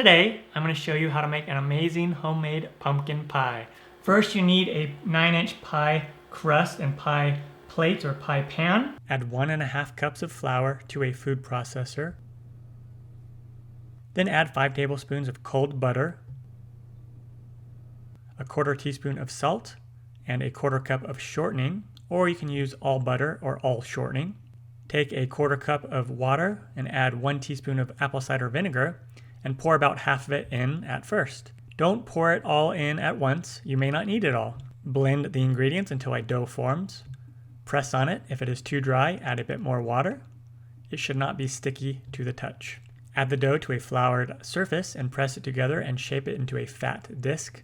Today, I'm going to show you how to make an amazing homemade pumpkin pie. First, you need a 9-inch pie crust and pie plate or pie pan. Add 1.5 cups of flour to a food processor. Then add 5 tablespoons of cold butter, a 1/4 teaspoon of salt, and a 1/4 cup of shortening, or you can use all butter or all shortening. Take a 1/4 cup of water and add 1 teaspoon of apple cider vinegar and pour about half of it in at first. Don't pour it all in at once. You may not need it all. Blend the ingredients until a dough forms. Press on it. If it is too dry, add a bit more water. It should not be sticky to the touch. Add the dough to a floured surface and press it together and shape it into a fat disc.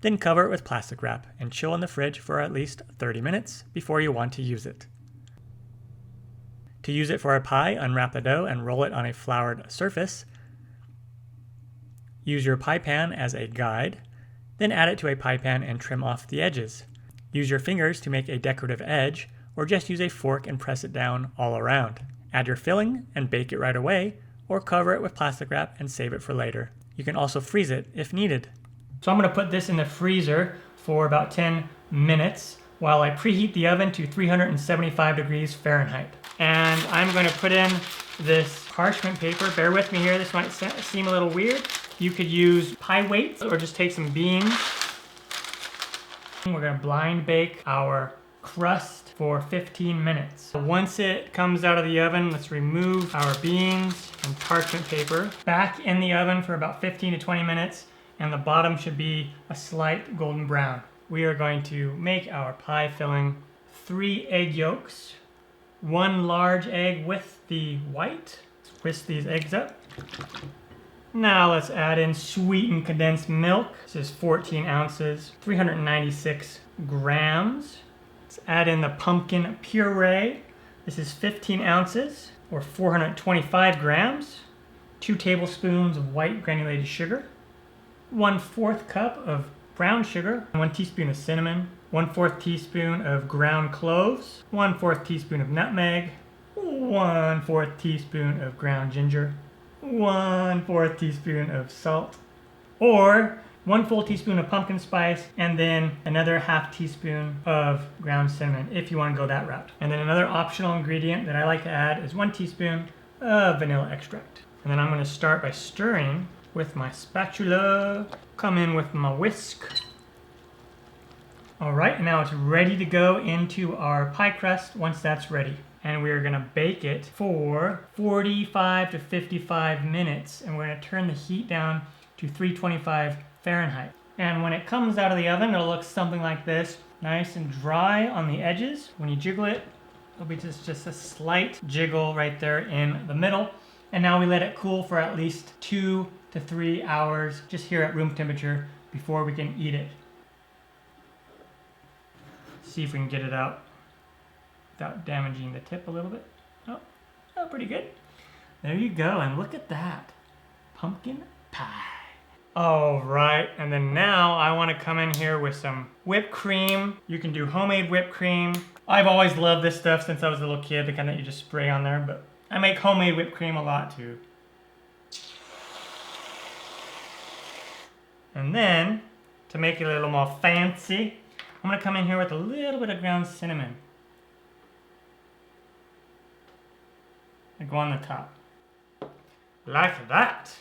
Then cover it with plastic wrap and chill in the fridge for at least 30 minutes before you want to use it. To use it for a pie, unwrap the dough and roll it on a floured surface. Use your pie pan as a guide, then add it to a pie pan and trim off the edges. Use your fingers to make a decorative edge, or just use a fork and press it down all around. Add your filling and bake it right away, or cover it with plastic wrap and save it for later. You can also freeze it if needed. So I'm going to put this in the freezer for about 10 minutes while I preheat the oven to 375 degrees Fahrenheit. And I'm going to put in this parchment paper. Bear with me here, this might seem a little weird. You could use pie weights or just take some beans. We're going to blind bake our crust for 15 minutes. Once it comes out of the oven, let's remove our beans and parchment paper. Back in the oven for about 15 to 20 minutes, and the bottom should be a slight golden brown. We are going to make our pie filling. 3 egg yolks, 1 large egg with the white. Whisk these eggs up. Now let's add in sweetened condensed milk. This is 14 ounces, 396 grams. Let's add in the pumpkin puree. This is 15 ounces, or 425 grams. 2 tablespoons of white granulated sugar. 1/4 cup of brown sugar. 1 teaspoon of cinnamon. 1/4 teaspoon of ground cloves. 1/4 teaspoon of nutmeg. 1/4 teaspoon of ground ginger. 1/4 teaspoon of salt, or 1 full teaspoon of pumpkin spice, and then another 1/2 teaspoon of ground cinnamon if you want to go that route. And then another optional ingredient that I like to add is 1 teaspoon of vanilla extract. And then I'm going to start by stirring with my spatula. Come in with my whisk. Alright, now it's ready to go into our pie crust once that's ready. And we're going to bake it for 45 to 55 minutes. And we're going to turn the heat down to 325 Fahrenheit. And when it comes out of the oven, it'll look something like this. Nice and dry on the edges. When you jiggle it, it'll be just a slight jiggle right there in the middle. And now we let it cool for at least 2 to 3 hours, just here at room temperature, before we can eat it. See if we can get it out without damaging the tip a little bit. Oh, pretty good. There you go, and look at that. Pumpkin pie. All right, and then now I want to come in here with some whipped cream. You can do homemade whipped cream. I've always loved this stuff since I was a little kid, the kind that you just spray on there, but I make homemade whipped cream a lot too. And then, to make it a little more fancy, I'm going to come in here with a little bit of ground cinnamon. And go on the top. Like that.